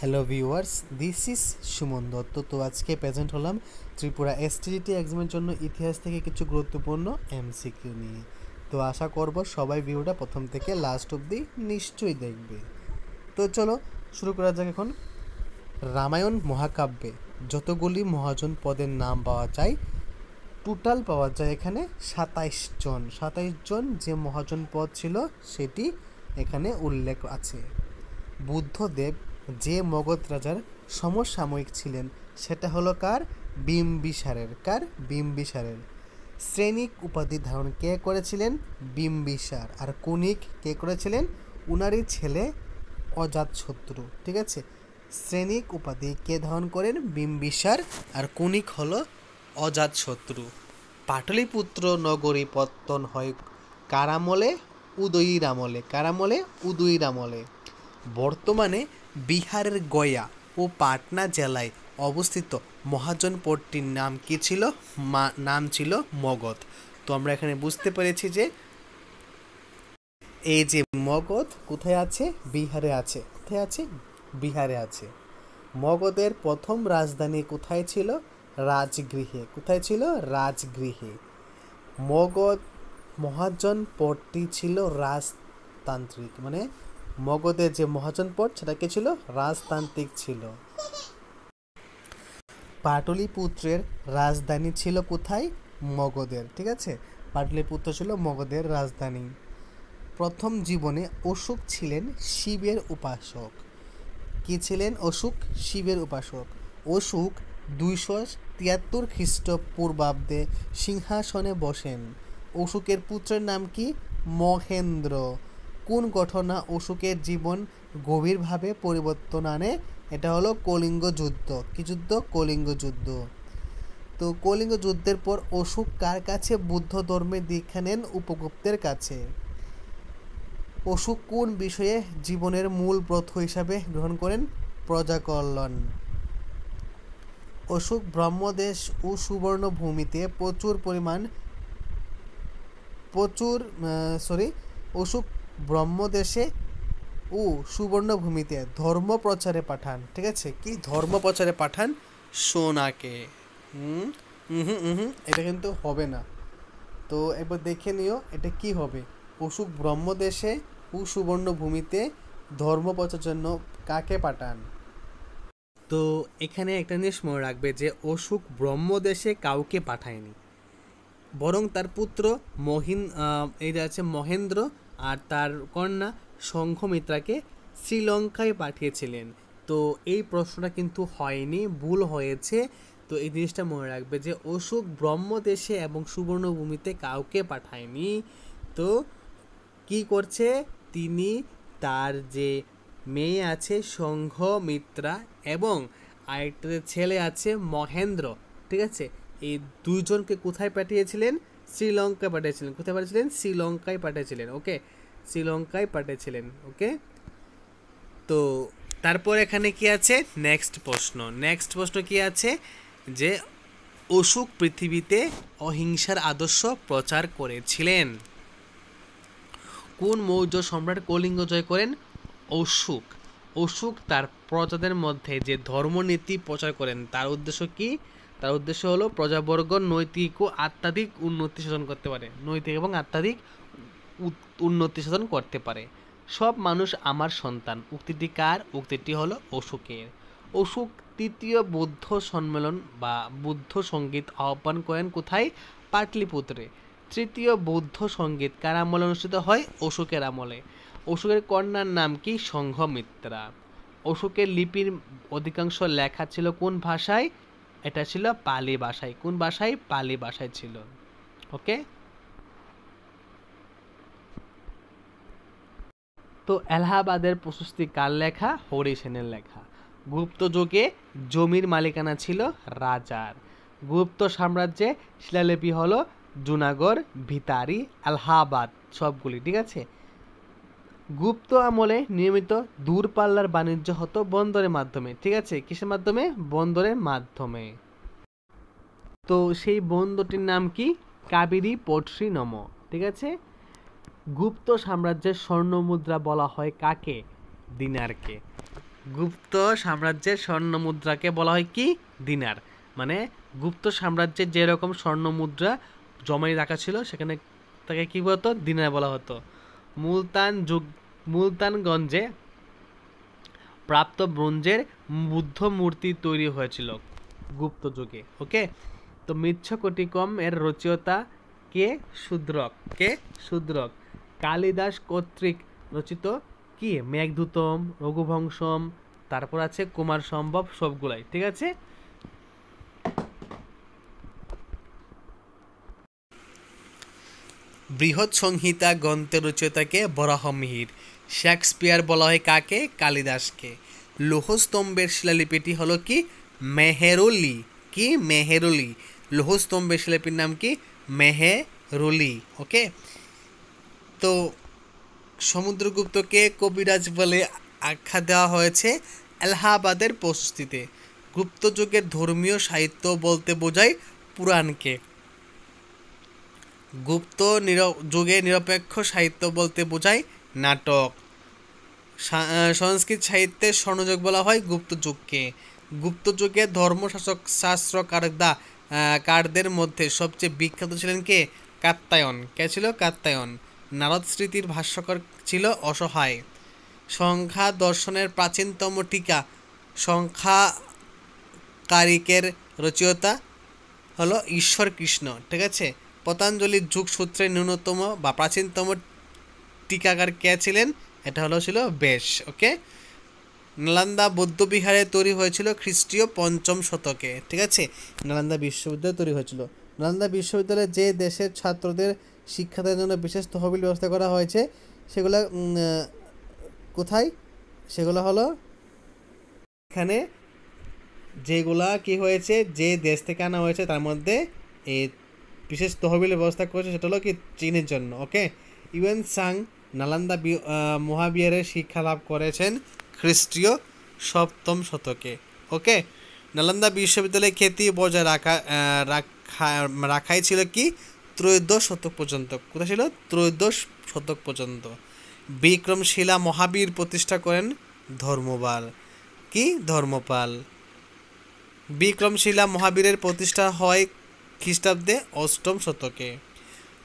Hello viewers, this is Suman Dutta. তো আজকে present হলাম ত্রিপুরা এসটিজিটি এক্সামের জন্য ইতিহাস থেকে কিছু গুরুত্বপূর্ণ এমসিকিউ নিয়ে। তো আশা করব সবাই ভিডিওটা প্রথম থেকে লাস্ট অবধি নিশ্চয়ই দেখবে। তো চলো শুরু করা যাক এখন। রামায়ণ মহাকাব্যে যতগুলি মহাজন পদের নাম পাওয়া যায়, টোটাল পাওয়া যায় এখানে 27 জন যে মহাজন পদ ছিল সেটি এখানে উল্লেখ আছে। বুদ্ধদেব যে মগধ রাজার সমসাময়িক ছিলেন সেটা হলো বিম্বিসারের। শ্রেণিক উপাধি ধারণ কে করেছিলেন? বিম্বিসার। আর কুনিক কে করেছিলেন? উনারই ছেলে অজাতশত্রু। ঠিক আছে, শ্রেণিক উপাধি কে ধারণ করেন? বিম্বিসার। আর কুনিক হলো অজাতশত্রু। পাটলিপুত্র নগরী পত্তন হয় কার আমলে? উদয়ীর আমলে। বর্তমানে বিহারের গয়া ও পাটনা জেলায় অবস্থিত মহাজনপদটির নাম কি ছিল? নাম ছিল মগধ। তো আমরা এখানে বুঝতে পেরেছি যে এই যে মগধ কোথায় আছে? বিহারে আছে। কোথায় আছে? বিহারে আছে। মগধের প্রথম রাজধানী কোথায় ছিল? রাজগৃহে। কোথায় ছিল? রাজগৃহে। মগধ মহাজনপদটি ছিল রাজতান্ত্রিক, মানে মগধের যে মহাজনপদ সেটা কি ছিল? রাজতান্ত্রিক ছিল। পাটলিপুত্রের রাজধানী ছিল কোথায়? মগধের। ঠিক আছে, পাটলিপুত্র ছিল মগধের রাজধানী। প্রথম জীবনে অশোক ছিলেন শিবের উপাসক। কি ছিলেন অশোক? শিবের উপাসক। অশোক 273 খ্রিস্টপূর্বাব্দে সিংহাসনে বসেন। অশোকের পুত্রের নাম কি? মহেন্দ্র। কোন ঘটনা অশোকের জীবন গভীরভাবে পরিবর্তন আনে? এটা হলো কলিঙ্গ যুদ্ধ। কি যুদ্ধ? কলিঙ্গ যুদ্ধ। তো কলিঙ্গ যুদ্ধের পর অশোক কার কাছে বুদ্ধ ধর্মে দীক্ষা নেন? উপগুপ্তের কাছে। অশোক কোন বিষয়ে জীবনের মূল ব্রত হিসাবে গ্রহণ করেন? প্রজাকল্যাণ। অশোক ব্রহ্মদেশ ও সুবর্ণভূমিতে অশোক ব্রহ্মদেশে ও সুবর্ণভূমিতে ধর্ম প্রচারে পাঠান। ঠিক আছে, কি ধর্ম প্রচারে পাঠান? সোনাকে। এটা কিন্তু হবে না। তো একবার দেখে নিও এটা কি হবে। অশোক ব্রহ্মদেশে ও সুবর্ণভূমিতে ধর্ম প্রচারের জন্য কাকে পাঠান? তো এখানে একটা জিনিস মনে রাখবে যে অশোক ব্রহ্মদেশে কাউকে পাঠায়নি, বরং তার পুত্র মহেন্দ্র আর তার কন্যা সংঘমিত্রাকে শ্রীলঙ্কায় পাঠিয়েছিলেন। তো এই প্রশ্নটা কিন্তু হয়নি, ভুল হয়েছে। তো এই জিনিসটা মনে রাখবে যে অশোক ব্রহ্মদেশে এবং সুবর্ণভূমিতে কাউকে পাঠায়নি। তো কি করছে তিনি? তার যে মেয়ে আছে সংঘমিত্রা এবং আরেকটা ছেলে আছে মহেন্দ্র, ঠিক আছে, এই দুইজনকে কোথায় পাঠিয়েছিলেন? শ্রীলঙ্কায় পাঠিয়েছিলেন। কোথায় পাঠিয়েছিলেন? শ্রীলঙ্কায় পাঠিয়েছিলেন। ওকে, শ্রীলঙ্কায় পাঠিয়েছিলেন। ওকে, তো তারপর এখানে কি আছে? নেক্সট প্রশ্ন কি আছে? যে অশোক পৃথিবীতে অহিংসার আদর্শ প্রচার করেছিলেন। কোন মৌর্য সম্রাট কলিঙ্গ জয় করেন? অশোক তার প্রজাদের মধ্যে যে ধর্মনীতি প্রচার করেন তার উদ্দেশ্য কি? তার উদ্দেশ্য হলো প্রজাবর্গ নৈতিক ও আধ্যাত্মিক উন্নতি সাধন করতে পারে। নৈতিক এবং আধ্যাত্মিক উন্নতি সাধন করতে পারে। সব মানুষ আমার সন্তান উক্তিটি কার? উক্তিটি হলো অশোকের। অশোক তৃতীয় বৌদ্ধ সম্মেলন বা বুদ্ধ সঙ্গীত আহ্বান করেন কোথায়? পাটলিপুত্রে। তৃতীয় বৌদ্ধ সঙ্গীত কার আমলে অনুষ্ঠিত হয়? অশোকের আমলে। অশোকের কন্যার নাম কি? সংঘমিত্রা। অশোকের লিপির অধিকাংশ লেখা ছিল কোন ভাষায়? এটা ছিল পালি ভাষায়। কোন ভাষায়? পালি ভাষায় ছিল। ওকে, তো এলাহাবাদের প্রশস্তি কার লেখা? হরি সেনের লেখা। গুপ্ত যুগে জমির মালিকানা ছিল রাজার। গুপ্ত সাম্রাজ্যে শিলালিপি হলো জুনাগড়, ভিতারি, এলাহাবাদ সবগুলি। ঠিক আছে, গুপ্ত আমলে নিয়মিত দূরপাল্লার বাণিজ্য হতো বন্দরের মাধ্যমে। ঠিক আছে, কিসের মাধ্যমে? বন্দরের মাধ্যমে। তো সেই বন্দরটির নাম কি? কাবেরী পট্রি নম। ঠিক আছে, গুপ্ত সাম্রাজ্যের স্বর্ণ মুদ্রা বলা হয় কাকে? দিনারকে। গুপ্ত সাম্রাজ্যের স্বর্ণ মুদ্রাকে বলা হয় কি? দিনার। মানে গুপ্ত সাম্রাজ্যের যেরকম স্বর্ণ মুদ্রা জমাই রাখা ছিল সেখানে তাকে কি বলতো? দিনার বলা হতো। মুলতানগঞ্জে প্রাপ্ত ব্রোঞ্জের বুদ্ধ মূর্তি তৈরি হয়েছিল গুপ্ত যুগে। ওকে, তো মৃচ্ছকটিকম এর রচয়িতা কে? শূদ্রক। কালিদাস কর্তৃক রচিত কি? মেঘদূতম, রঘুবংশম, তারপর আছে কুমার সম্ভব, সবগুলাই। ঠিক আছে। বৃহৎ সংহিতা গ্রন্থের রচয়িতাকে? বরাহমিহির। শেক্সপিয়ার বলা হয় কাকে? কালিদাসকে। লৌহস্তম্ভের শিলালিপিটি হলো কি? মেহেরুলি। কি? মেহেরুলি। লৌহস্তম্ভের শিলালিপির নাম কি? মেহেরুলি। ওকে, তো সমুদ্রগুপ্তকে কবিরাজ বলে আখ্যা দেওয়া হয়েছে এলাহাবাদের প্রশস্তিতে। গুপ্ত যুগের ধর্মীয় সাহিত্য বলতে বোঝায় পুরাণকে। গুপ্ত যুগে নিরপেক্ষ সাহিত্য বলতে বোঝায় নাটক। সংস্কৃত সাহিত্যের স্বর্ণযুগ বলা হয় গুপ্ত যুগকে। গুপ্ত যুগে ধর্মশাস্ত্রকারদের মধ্যে সবচেয়ে বিখ্যাত ছিলেন কে? কাত্যায়ন। কে ছিল? কাত্যায়ন। নারদ স্মৃতির ভাষ্যকার ছিল অসহায়। সংখ্যা দর্শনের প্রাচীনতম টিকা সংখ্যাকারিকের রচয়িতা হলো ঈশ্বর কৃষ্ণ। ঠিক আছে। পতঞ্জলির যুগসূত্রের ন্যূনতম বা প্রাচীনতম টিকাকার কে ছিলেন? এটা ছিল বেশ। ওকে, নালন্দা বৌদ্ধবিহারে তৈরি হয়েছিল খ্রিস্টীয় 5ম শতকে। ঠিক আছে, নালন্দা বিশ্ববিদ্যালয় তৈরি হয়েছিল। নালন্দা বিশ্ববিদ্যালয়ে যে দেশের ছাত্রদের শিক্ষাদানের জন্য বিশেষ তহবিল ব্যবস্থা করা হয়েছে সেগুলো কোথায়? সেগুলো হলো এখানে যেগুলা কি হয়েছে, যে দেশ থেকে আনা হয়েছে তার মধ্যে এই বিশেষ তহবিলের ব্যবস্থা করেছে সেটা হলো কি? চীনের জন্য। ওকে, ইউএন সাং নালন্দা মহাবিহারে শিক্ষা লাভ করেছেন খ্রিস্টীয় 7ম শতকে। ওকে, নালন্দা বিশ্ববিদ্যালয়ে খ্যাতি বজায় রাখাই ছিল কি? ত্রয়োদশ শতক পর্যন্ত। কোথায় ছিল? ত্রয়োদশ শতক পর্যন্ত। বিক্রমশিলা মহাবীর প্রতিষ্ঠা করেন ধর্মপাল। কি? ধর্মপাল। বিক্রমশিলা মহাবীরের প্রতিষ্ঠা হয় খ্রিস্টাব্দে 8ম শতকে।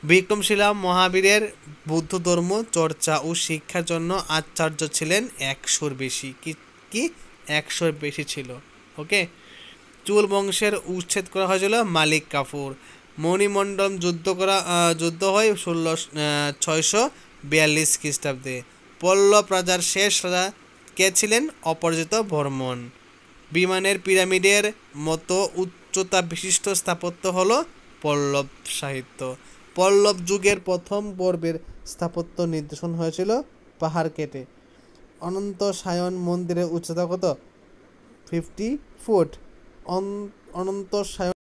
বিক্রমশিলা মহাবীরের বৌদ্ধ ধর্ম চর্চা ও শিক্ষার জন্য আচার্য ছিলেন 100-র বেশি। কি 100-র বেশি ছিল। ওকে, চুল বংশের উচ্ছেদ করা হয়েছিল মালিক কাফুর। মণিমণ্ডল যুদ্ধ হয় 642 খ্রিস্টাব্দে। পল্লব রাজার শেষ রাজা কে ছিলেন? অপরাজিত বর্মন। বিমানের পিরামিডের মতো উচ্চতা বিশিষ্ট স্থাপত্য হলো পল্লব সাহিত্য। পল্লব যুগের প্রথম পর্বের স্থাপত্য নিদর্শন হয়েছিল পাহাড় কেটে। অনন্ত সায়ন মন্দিরের উচ্চতা কত? 50 ফুট। অনন্ত সায়ন